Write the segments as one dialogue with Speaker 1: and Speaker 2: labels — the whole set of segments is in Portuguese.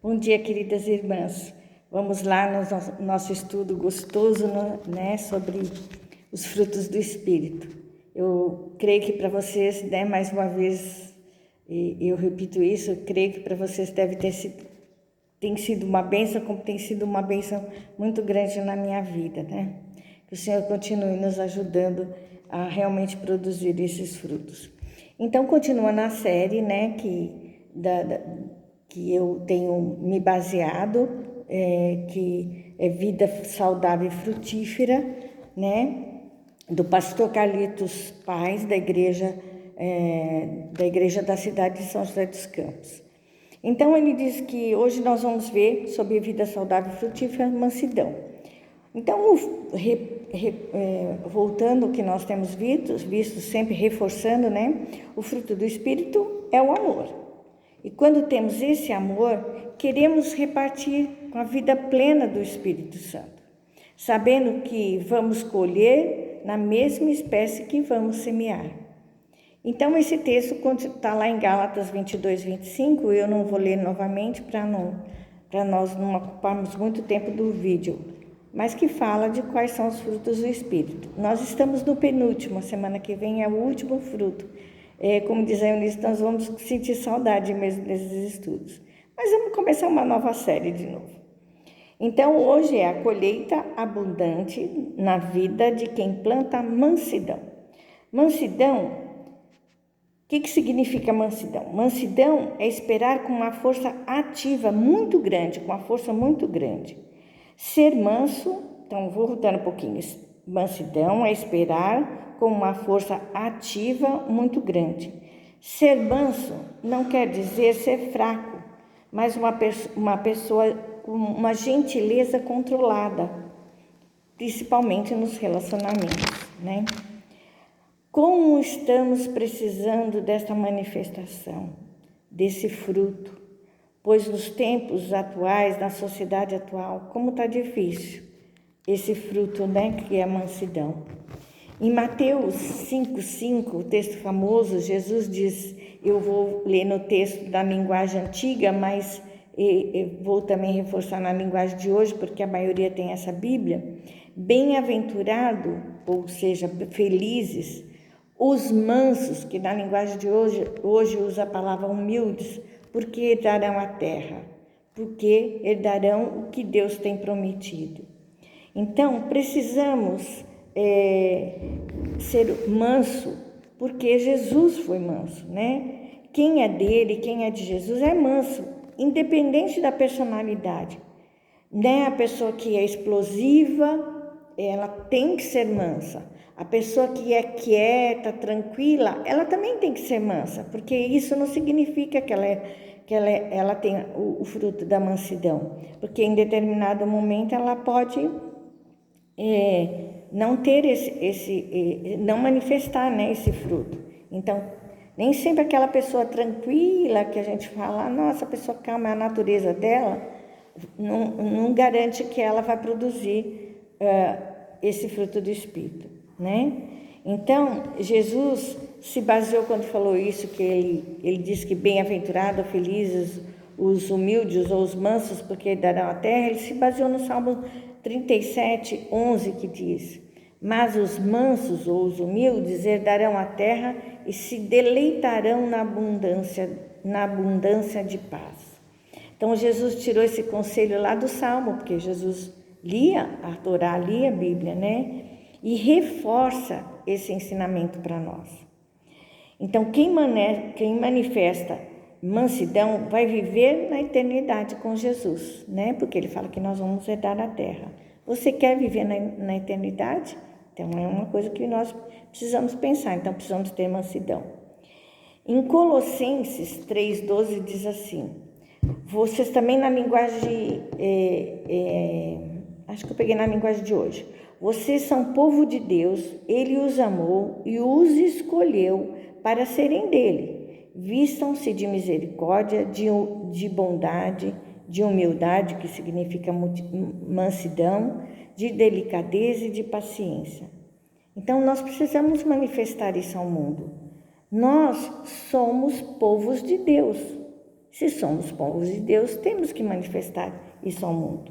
Speaker 1: Bom dia, queridas irmãs. Vamos lá no nosso estudo gostoso, né, sobre os frutos do Espírito. Eu creio que para vocês, né, mais uma vez, eu repito isso, eu creio que para vocês tem sido uma bênção, como tem sido uma bênção muito grande na minha vida, né? Que o Senhor continue nos ajudando a realmente produzir esses frutos. Então, continuando a série, né, que eu tenho me baseado, que é Vida Saudável e Frutífera, né, do pastor Carlitos Paz, da igreja da cidade de São José dos Campos. Então, ele diz que hoje nós vamos ver sobre vida saudável e frutífera, mansidão. Então, voltando ao que nós temos visto, sempre reforçando, né? O fruto do Espírito é o amor. E quando temos esse amor, queremos repartir com a vida plena do Espírito Santo, sabendo que vamos colher na mesma espécie que vamos semear. Então, esse texto está lá em Gálatas 22, 25, eu não vou ler novamente para nós não ocuparmos muito tempo do vídeo, mas que fala de quais são os frutos do Espírito. Nós estamos no penúltimo, a semana que vem é o último fruto. Como diz a Eunice, nós vamos sentir saudade mesmo desses estudos. Mas vamos começar uma nova série de novo. Então, hoje é a colheita abundante na vida de quem planta mansidão. Mansidão, o que significa mansidão? Mansidão é esperar com uma força ativa muito grande, com uma força muito grande. Ser manso, então vou voltar um pouquinho. Mansidão é esperar com uma força ativa muito grande. Ser manso não quer dizer ser fraco, mas uma pessoa com uma gentileza controlada, principalmente nos relacionamentos, né? Como estamos precisando desta manifestação, desse fruto? Pois nos tempos atuais, na sociedade atual, como está difícil esse fruto, né, que é a mansidão. Em Mateus 5,5, o texto famoso, Jesus diz, eu vou ler no texto da linguagem antiga, mas vou também reforçar na linguagem de hoje, porque a maioria tem essa Bíblia. Bem-aventurado, ou seja, felizes, os mansos, que na linguagem de hoje usa a palavra humildes, porque herdarão a terra, porque herdarão o que Deus tem prometido. Então, precisamos ser manso, porque Jesus foi manso, né? Quem é dele, quem é de Jesus é manso, independente da personalidade. Né? A pessoa que é explosiva, ela tem que ser mansa. A pessoa que é quieta, tranquila, ela também tem que ser mansa, porque isso não significa que ela tem o fruto da mansidão, porque em determinado momento ela pode não ter não manifestar, né, esse fruto. Então, nem sempre aquela pessoa tranquila que a gente fala, nossa, a pessoa calma, é a natureza dela, não garante que ela vai produzir esse fruto do Espírito, né? Então, Jesus se baseou quando falou isso, que ele disse que bem-aventurado, felizes os humildes ou os mansos, porque darão a terra. Ele se baseou no Salmo 37, 11, que diz, mas os mansos ou os humildes herdarão a terra e se deleitarão na abundância de paz. Então, Jesus tirou esse conselho lá do Salmo, porque Jesus lia a Torá, lia a Bíblia, né? E reforça esse ensinamento para nós. Então, quem manifesta mansidão vai viver na eternidade com Jesus, né? Porque ele fala que nós vamos herdar a terra. Você quer viver na eternidade? Então, é uma coisa que nós precisamos pensar. Então, precisamos ter mansidão. Em Colossenses 3,12 diz assim, vocês também na linguagem, acho que eu peguei na linguagem de hoje, vocês são povo de Deus, Ele os amou e os escolheu para serem dele. Vistam-se de misericórdia, de bondade, de humildade, que significa mansidão, de delicadeza e de paciência. Então, nós precisamos manifestar isso ao mundo. Nós somos povos de Deus. Se somos povos de Deus, temos que manifestar isso ao mundo.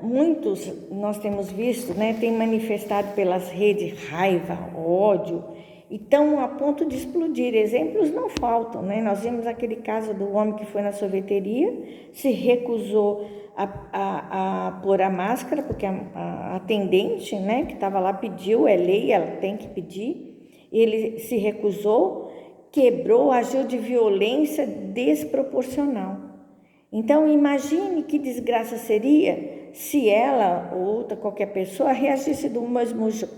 Speaker 1: Muitos, nós temos visto, né, têm manifestado pelas redes raiva, ódio, e estão a ponto de explodir. Exemplos não faltam, né? Nós vimos aquele caso do homem que foi na sorveteria, se recusou a pôr a máscara, porque a atendente, né, que estava lá pediu, é lei, ela tem que pedir, ele se recusou, quebrou, agiu de violência desproporcional. Então, imagine que desgraça seria se ela ou outra qualquer pessoa reagisse do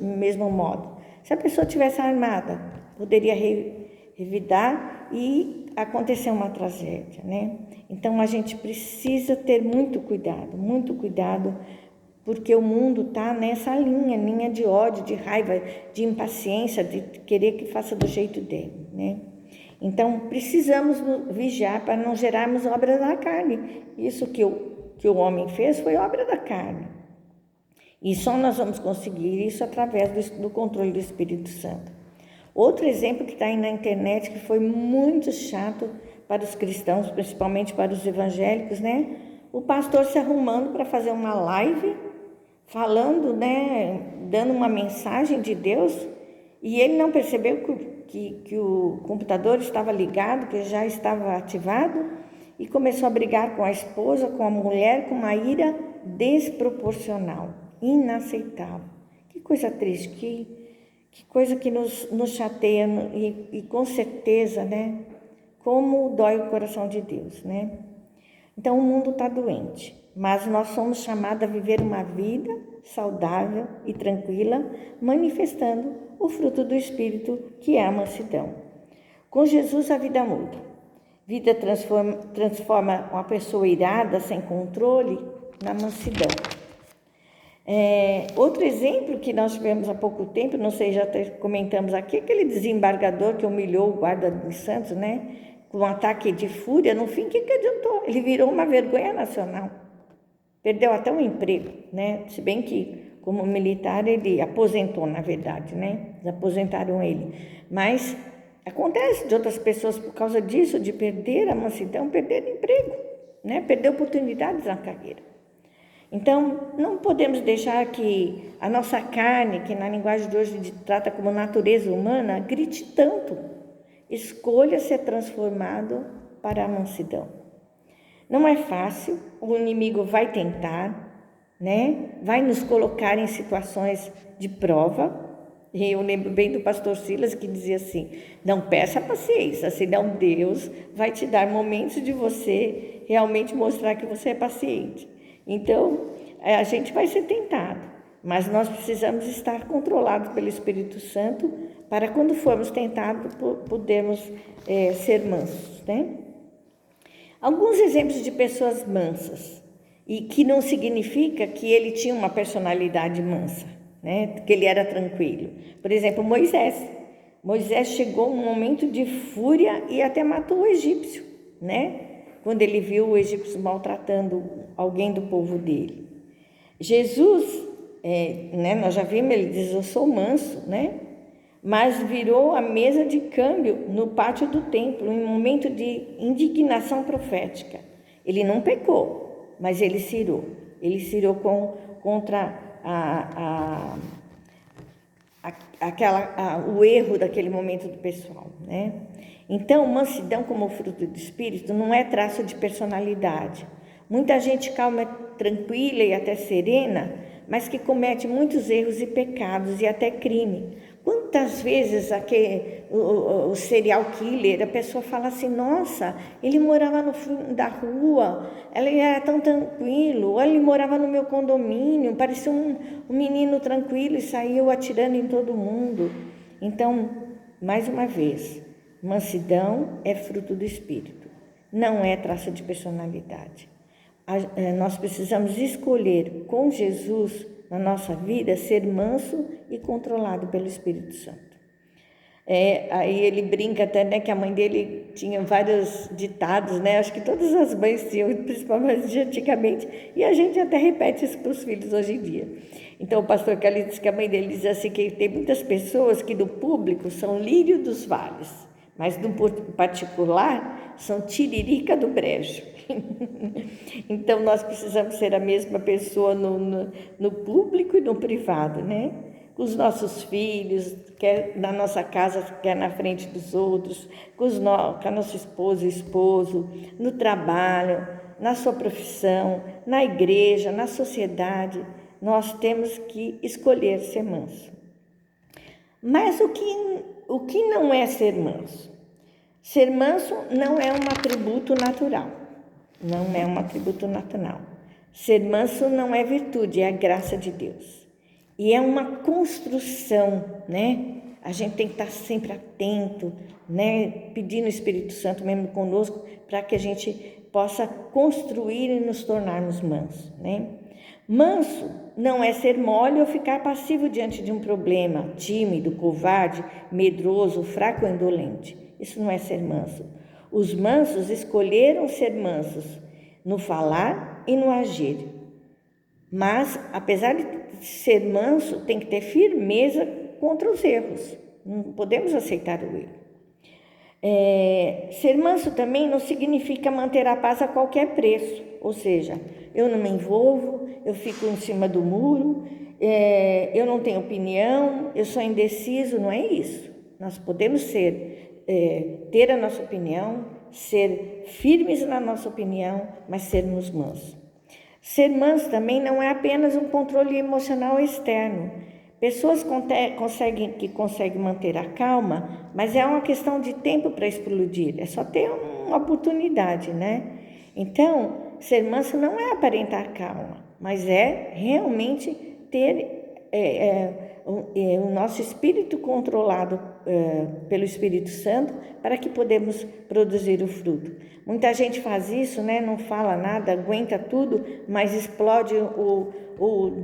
Speaker 1: mesmo modo. Se a pessoa tivesse armada, poderia revidar e acontecer uma tragédia, né? Então, a gente precisa ter muito cuidado, porque o mundo está nessa linha de ódio, de raiva, de impaciência, de querer que faça do jeito dele, né? Então, precisamos vigiar para não gerarmos obras da carne. Isso que o homem fez foi obra da carne. E só nós vamos conseguir isso através do controle do Espírito Santo. Outro exemplo que está aí na internet, que foi muito chato para os cristãos, principalmente para os evangélicos, né? O pastor se arrumando para fazer uma live, falando, né? Dando uma mensagem de Deus, e ele não percebeu que o computador estava ligado, que já estava ativado, e começou a brigar com a esposa, com a mulher, com uma ira desproporcional, inaceitável. Que coisa triste, que coisa que nos chateia e com certeza, né? Como dói o coração de Deus, né? Então o mundo está doente, mas nós somos chamados a viver uma vida saudável e tranquila, manifestando o fruto do Espírito, que é a mansidão. Com Jesus a vida muda. Vida transforma uma pessoa irada, sem controle, na mansidão. Outro exemplo que nós tivemos há pouco tempo, não sei, já até comentamos aqui, aquele desembargador que humilhou o guarda de Santos, né? Com um ataque de fúria, no fim, o que adiantou? Ele virou uma vergonha nacional. Perdeu até o emprego, né? Se bem que, como militar, ele aposentou, na verdade, né? Eles aposentaram ele. Mas acontece de outras pessoas, por causa disso, de perder a mansidão, perder emprego, né? Perder oportunidades na carreira. Então, não podemos deixar que a nossa carne, que na linguagem de hoje trata como natureza humana, grite tanto. Escolha ser transformado para a mansidão. Não é fácil, o inimigo vai tentar, né? Vai nos colocar em situações de prova. E eu lembro bem do pastor Silas que dizia assim: não peça paciência, senão Deus vai te dar momentos de você realmente mostrar que você é paciente. Então, a gente vai ser tentado, mas nós precisamos estar controlados pelo Espírito Santo para quando formos tentados podermos ser mansos, né? Alguns exemplos de pessoas mansas, e que não significa que ele tinha uma personalidade mansa, né? Que ele era tranquilo. Por exemplo, Moisés. Moisés chegou um momento de fúria e até matou o egípcio, né? Quando ele viu o egípcio maltratando alguém do povo dele. Jesus, né, nós já vimos, ele diz, eu sou manso, né? Mas virou a mesa de câmbio no pátio do templo, em um momento de indignação profética. Ele não pecou, mas ele cirou. Ele cirou contra o erro daquele momento do pessoal, né? Então, mansidão como fruto do Espírito não é traço de personalidade. Muita gente calma, tranquila e até serena, mas que comete muitos erros e pecados e até crime. Quantas vezes o serial killer, a pessoa fala assim, nossa, ele morava no fundo da rua, ele era tão tranquilo, ele morava no meu condomínio, parecia um menino tranquilo e saiu atirando em todo mundo. Então, mais uma vez, mansidão é fruto do Espírito, não é traço de personalidade. Nós precisamos escolher com Jesus na nossa vida ser manso e controlado pelo Espírito Santo. Aí ele brinca até, né, que a mãe dele tinha vários ditados, né? Acho que todas as mães tinham, principalmente antigamente, e a gente até repete isso para os filhos hoje em dia. Então o pastor Calil disse que a mãe dele diz assim, que tem muitas pessoas que do público são lírio dos vales, mas no particular são tiririca do brejo. Então nós precisamos ser a mesma pessoa no público e no privado, né? Com os nossos filhos, quer na nossa casa, quer na frente dos outros, com a nossa esposa e esposo, no trabalho, na sua profissão, na igreja, na sociedade. Nós temos que escolher ser manso. Mas o que não é ser manso? Ser manso não é um atributo natural. Não é um atributo natural. Ser manso não é virtude, é a graça de Deus. E é uma construção, né? A gente tem que estar sempre atento, né? Pedindo o Espírito Santo mesmo conosco, para que a gente possa construir e nos tornarmos mansos, né? Manso não é ser mole ou ficar passivo diante de um problema, tímido, covarde, medroso, fraco ou indolente. Isso não é ser manso. Os mansos escolheram ser mansos no falar e no agir. Mas, apesar de ser manso, tem que ter firmeza contra os erros. Não podemos aceitar o erro. Ser manso também não significa manter a paz a qualquer preço. Ou seja, eu não me envolvo, eu fico em cima do muro, eu não tenho opinião, eu sou indeciso. Não é isso. Nós podemos ter a nossa opinião, ser firmes na nossa opinião, mas sermos mansos. Ser manso também não é apenas um controle emocional externo. Pessoas que conseguem manter a calma, mas é uma questão de tempo para explodir. É só ter uma oportunidade, né? Então, ser manso não é aparentar calma, mas é realmente ter o nosso espírito controlado pelo Espírito Santo para que podemos produzir o fruto. Muita gente faz isso, né? Não fala nada, aguenta tudo, mas explode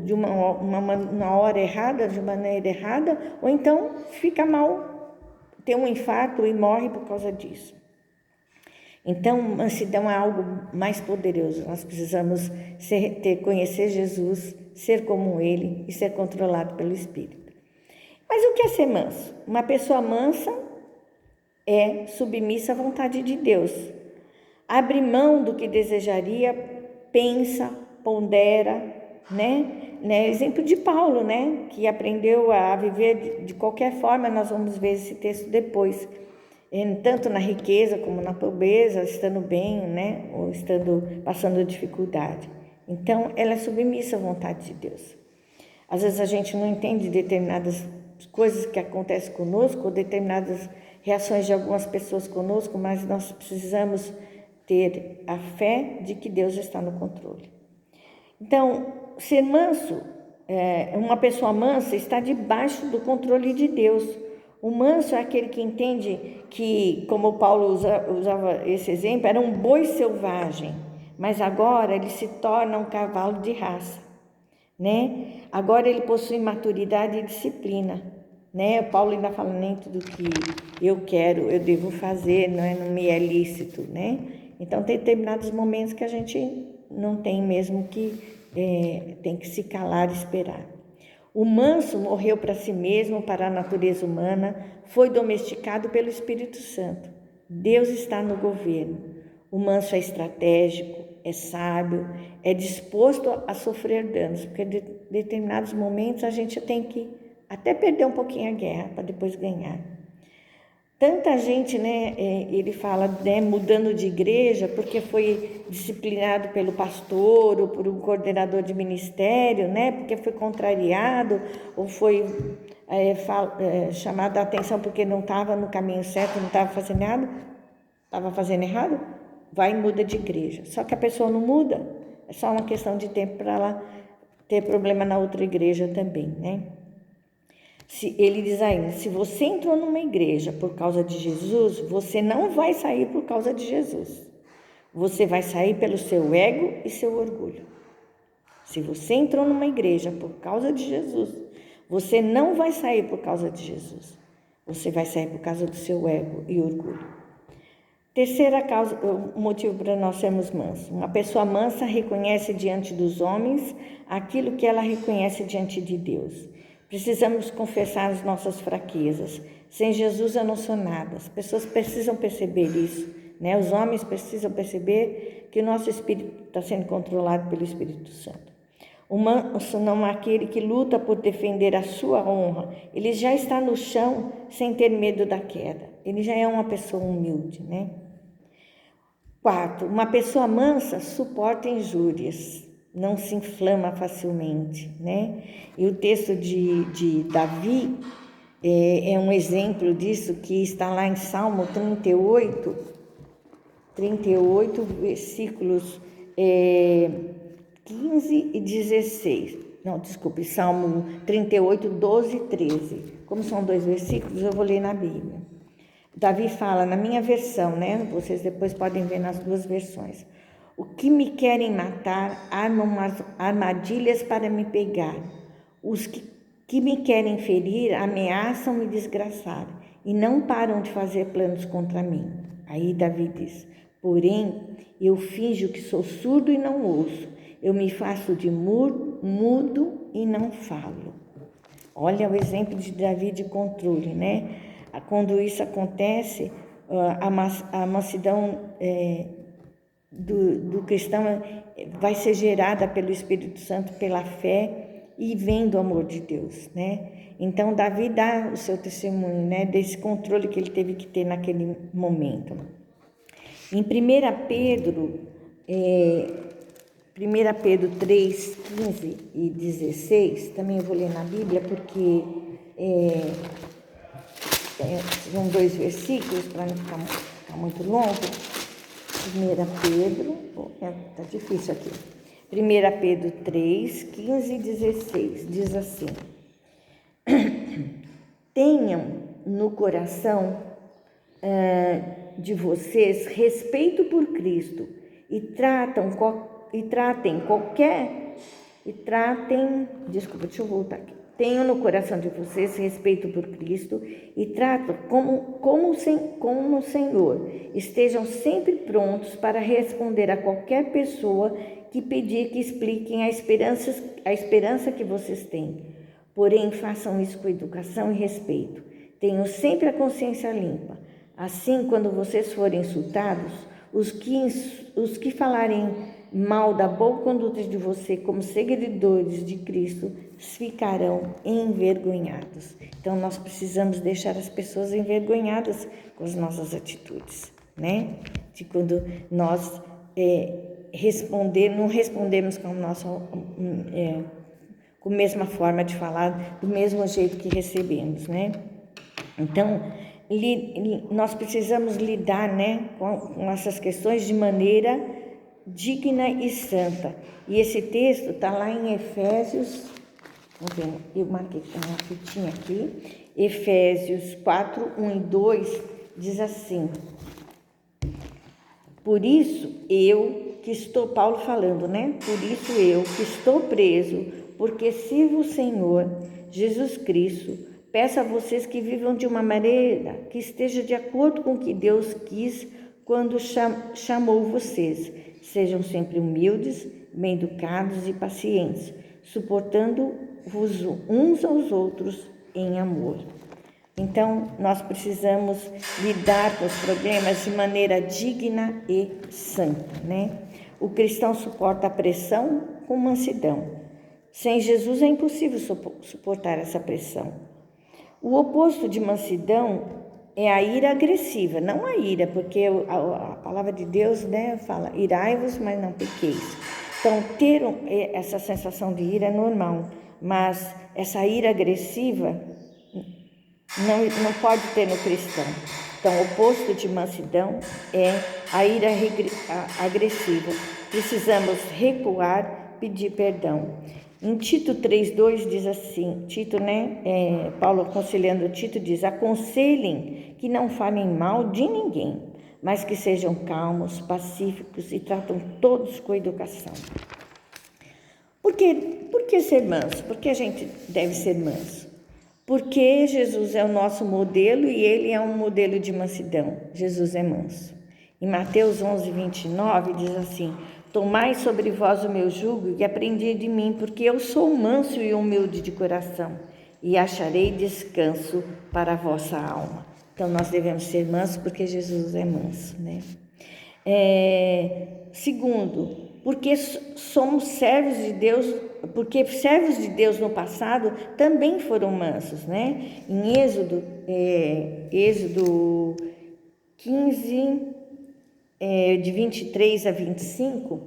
Speaker 1: de uma hora errada, de maneira errada, ou então fica mal, tem um infarto e morre por causa disso. Então, mansidão é algo mais poderoso. Nós precisamos conhecer Jesus, ser como Ele e ser controlado pelo Espírito. Mas o que é ser manso? Uma pessoa mansa é submissa à vontade de Deus. Abre mão do que desejaria, pensa, pondera, né? Exemplo de Paulo, né? Que aprendeu a viver de qualquer forma. Nós vamos ver esse texto depois. Tanto na riqueza como na pobreza, estando bem, né? Ou passando dificuldade. Então, ela é submissa à vontade de Deus. Às vezes a gente não entende determinadas coisas que acontecem conosco, ou determinadas reações de algumas pessoas conosco, mas nós precisamos ter a fé de que Deus está no controle. Então, ser manso, uma pessoa mansa está debaixo do controle de Deus. O manso é aquele que entende que, como Paulo usava esse exemplo, era um boi selvagem, mas agora ele se torna um cavalo de raça, né? Agora ele possui maturidade e disciplina, né? Paulo ainda fala, nem tudo que eu devo fazer, não me é lícito, né? Então tem determinados momentos que a gente não tem mesmo que, tem que se calar e esperar. O manso morreu para si mesmo, para a natureza humana, foi domesticado pelo Espírito Santo. Deus está no governo. O manso é estratégico, é sábio, é disposto a sofrer danos, porque em determinados momentos a gente tem que até perder um pouquinho a guerra para depois ganhar. Tanta gente, né, ele fala, né, mudando de igreja porque foi disciplinado pelo pastor ou por um coordenador de ministério, né, porque foi contrariado ou foi chamado a atenção porque não estava no caminho certo, não estava fazendo errado, vai e muda de igreja. Só que a pessoa não muda, é só uma questão de tempo para ela ter problema na outra igreja também, né? Ele diz ainda, se você entrou numa igreja por causa de Jesus, você não vai sair por causa de Jesus. Você vai sair pelo seu ego e seu orgulho. Se você entrou numa igreja por causa de Jesus, você não vai sair por causa de Jesus. Você vai sair por causa do seu ego e orgulho. Terceira causa, o motivo para nós sermos mansos. Uma pessoa mansa reconhece diante dos homens aquilo que ela reconhece diante de Deus. Precisamos confessar as nossas fraquezas. Sem Jesus eu não sou nada. As pessoas precisam perceber isso, né? Os homens precisam perceber que o nosso espírito está sendo controlado pelo Espírito Santo. O manso não é aquele que luta por defender a sua honra. Ele já está no chão sem ter medo da queda. Ele já é uma pessoa humilde, né? 4. Uma pessoa mansa suporta injúrias, não se inflama facilmente, né? E o texto de Davi é um exemplo disso, que está lá em Salmo 38, versículos 15 e 16. Não, desculpe, Salmo 38, 12 e 13. Como são 2 versículos, eu vou ler na Bíblia. Davi fala, na minha versão, né? Vocês depois podem ver nas 2 versões. O que me querem matar armam armadilhas para me pegar. Os que me querem ferir ameaçam me desgraçar e não param de fazer planos contra mim. Aí Davi diz, porém, eu finjo que sou surdo e não ouço. Eu me faço de mudo e não falo. Olha o exemplo de Davi de controle, né? Quando isso acontece, a mansidão do cristão vai ser gerada pelo Espírito Santo, pela fé e vem do amor de Deus, né? Então, Davi dá o seu testemunho, né? Desse controle que ele teve que ter naquele momento. Em 1 Pedro 3, 15 e 16, também eu vou ler na Bíblia, porque são 2 versículos, para não ficar muito longo. 1 Pedro, está difícil aqui. 1 Pedro 3, 15 e 16, diz assim: tenham no coração de vocês respeito por Cristo e tratem, Tenham no coração de vocês respeito por Cristo e tratam como Senhor. Estejam sempre prontos para responder a qualquer pessoa que pedir que expliquem a esperança que vocês têm. Porém, façam isso com educação e respeito. Tenham sempre a consciência limpa. Assim, quando vocês forem insultados, os que falarem mal da boa conduta de você como seguidores de Cristo ficarão envergonhados. Então, nós precisamos deixar as pessoas envergonhadas com as nossas atitudes, né? De quando nós não respondemos com a mesma forma de falar, do mesmo jeito que recebemos, né? Então, nós precisamos lidar, né, com essas questões de maneira digna e santa. E esse texto está lá em Efésios, vamos ver, eu marquei uma fitinha aqui, Efésios 4, 1 e 2, diz assim: por isso Paulo falando, né? Por isso eu que estou preso, porque sirvo o Senhor Jesus Cristo, peço a vocês que vivam de uma maneira que esteja de acordo com o que Deus quis quando chamou vocês. Sejam sempre humildes, bem educados e pacientes, suportando-vos uns aos outros em amor. Então, nós precisamos lidar com os problemas de maneira digna e santa, né? O cristão suporta a pressão com mansidão. Sem Jesus é impossível suportar essa pressão. O oposto de mansidão é a ira agressiva, não a ira, porque a palavra de Deus, né, fala, irai-vos, mas não pequeis. Então, ter essa sensação de ira é normal, mas essa ira agressiva não pode ter no cristão. Então, o oposto de mansidão é a ira agressiva. Precisamos recuar, pedir perdão. Em Tito 3,2 diz assim, Paulo aconselhando Tito diz, aconselhem que não falem mal de ninguém, mas que sejam calmos, pacíficos e tratam todos com educação. Por que ser manso? Por que a gente deve ser manso? Porque Jesus é o nosso modelo e ele é um modelo de mansidão. Jesus é manso. Em Mateus 11:29 diz assim, tomai sobre vós o meu jugo e aprendi de mim, porque eu sou manso e humilde de coração, e acharei descanso para a vossa alma. Então, nós devemos ser mansos porque Jesus é manso, né? Segundo, porque somos servos de Deus, porque servos de Deus no passado também foram mansos, né? Em Êxodo 15, de 23 a 25,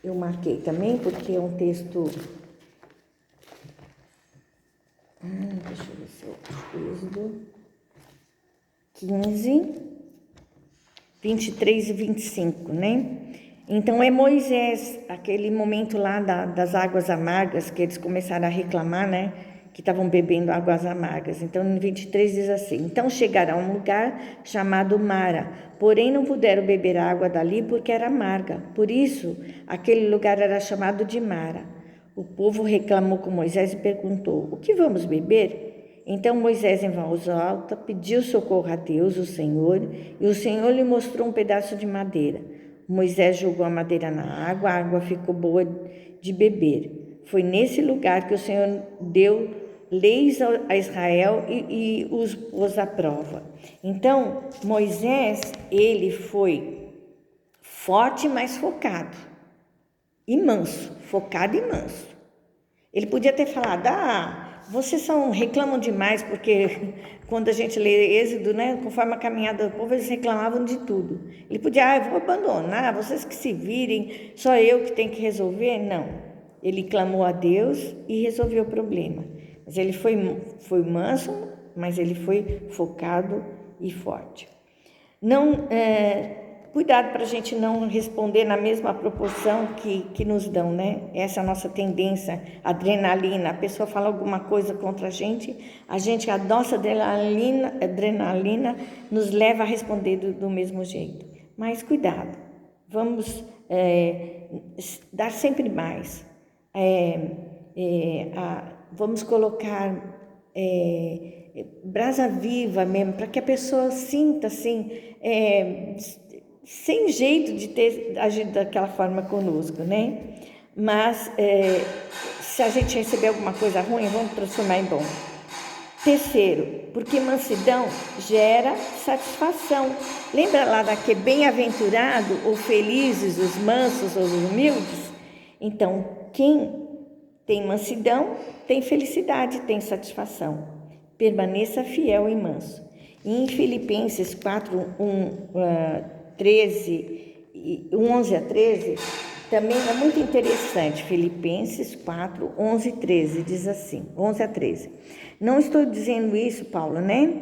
Speaker 1: eu marquei também, porque é um texto... deixa eu ver se eu... Êxodo 15, 23 e 25, né? Então é Moisés, aquele momento lá das águas amargas, que eles começaram a reclamar, né? Que estavam bebendo águas amargas. Então, no 23 diz assim: então chegaram a um lugar chamado Mara, porém não puderam beber água dali porque era amarga. Por isso, aquele lugar era chamado de Mara. O povo reclamou com Moisés e perguntou: o que vamos beber? Então Moisés, em voz alta, pediu socorro a Deus, o Senhor, e o Senhor lhe mostrou um pedaço de madeira. Moisés jogou a madeira na água, a água ficou boa de beber. Foi nesse lugar que o Senhor deu leis a Israel e os pôs à prova. Então, Moisés, ele foi forte, mas focado e manso, focado e manso. Ele podia ter falado: vocês reclamam demais, porque quando a gente lê Êxodo, né, conforme a caminhada do povo, eles reclamavam de tudo. Ele podia: eu vou abandonar, vocês que se virem, só eu que tenho que resolver. Não, ele clamou a Deus e resolveu o problema. Mas ele foi manso, mas ele foi focado e forte. Cuidado para a gente não responder na mesma proporção que nos dão, né? Essa é a nossa tendência, adrenalina. A pessoa fala alguma coisa contra a nossa adrenalina nos leva a responder do mesmo jeito. Mas cuidado, vamos dar sempre mais. Vamos colocar brasa viva mesmo, para que a pessoa sinta assim, sem jeito de ter agido daquela forma conosco, né? Mas se a gente receber alguma coisa ruim, vamos transformar em bom. Terceiro, porque mansidão gera satisfação. Lembra lá que bem-aventurado ou felizes os mansos ou os humildes? Então, quem tem mansidão tem felicidade, tem satisfação. Permaneça fiel e manso. E em Filipenses 4, 11 a 13, também é muito interessante. Filipenses 4, 11 e 13, diz assim, 11 a 13. Não estou dizendo isso, Paulo, né?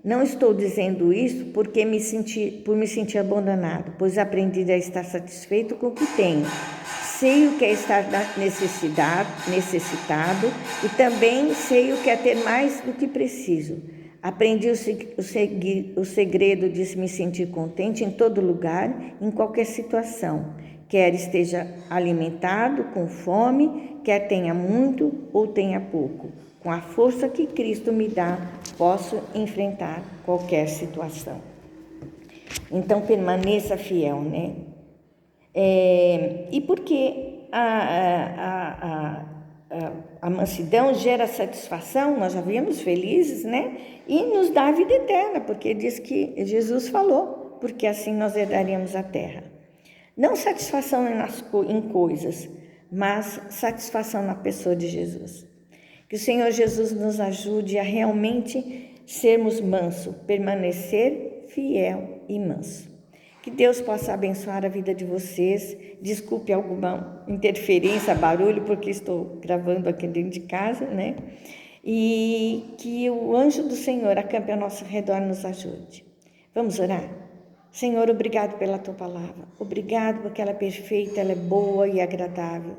Speaker 1: Não estou dizendo isso porque me sentir abandonado, pois aprendi a estar satisfeito com o que tenho. Sei o que é estar necessitado e também sei o que é ter mais do que preciso. Aprendi o segredo de me sentir contente em todo lugar, em qualquer situação. Quer esteja alimentado, com fome, quer tenha muito ou tenha pouco. Com a força que Cristo me dá, posso enfrentar qualquer situação. Então, permaneça fiel, né? E porque a mansidão gera satisfação, nós já vimos, felizes, né? E nos dá a vida eterna, porque diz que Jesus falou, porque assim nós herdaríamos a terra. Não satisfação em coisas, mas satisfação na pessoa de Jesus. Que o Senhor Jesus nos ajude a realmente sermos mansos, permanecer fiel e manso. Que Deus possa abençoar a vida de vocês. Desculpe alguma interferência, barulho, porque estou gravando aqui dentro de casa, né? E que o anjo do Senhor acampe ao nosso redor e nos ajude. Vamos orar? Senhor, obrigado pela Tua palavra. Obrigado porque ela é perfeita, ela é boa e agradável.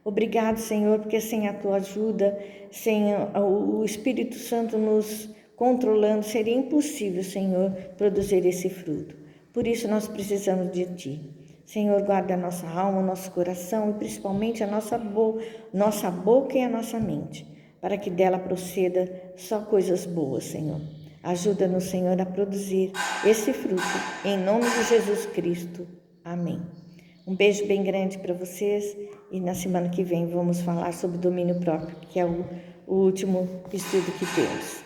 Speaker 1: Obrigado, Senhor, porque sem a Tua ajuda, sem o Espírito Santo nos controlando, seria impossível, Senhor, produzir esse fruto. Por isso nós precisamos de Ti. Senhor, guarda a nossa alma, o nosso coração e principalmente a nossa boca e a nossa mente, para que dela proceda só coisas boas, Senhor. Ajuda-nos, Senhor, a produzir esse fruto, em nome de Jesus Cristo. Amém. Um beijo bem grande para vocês e na semana que vem vamos falar sobre domínio próprio, que é o último estudo que temos.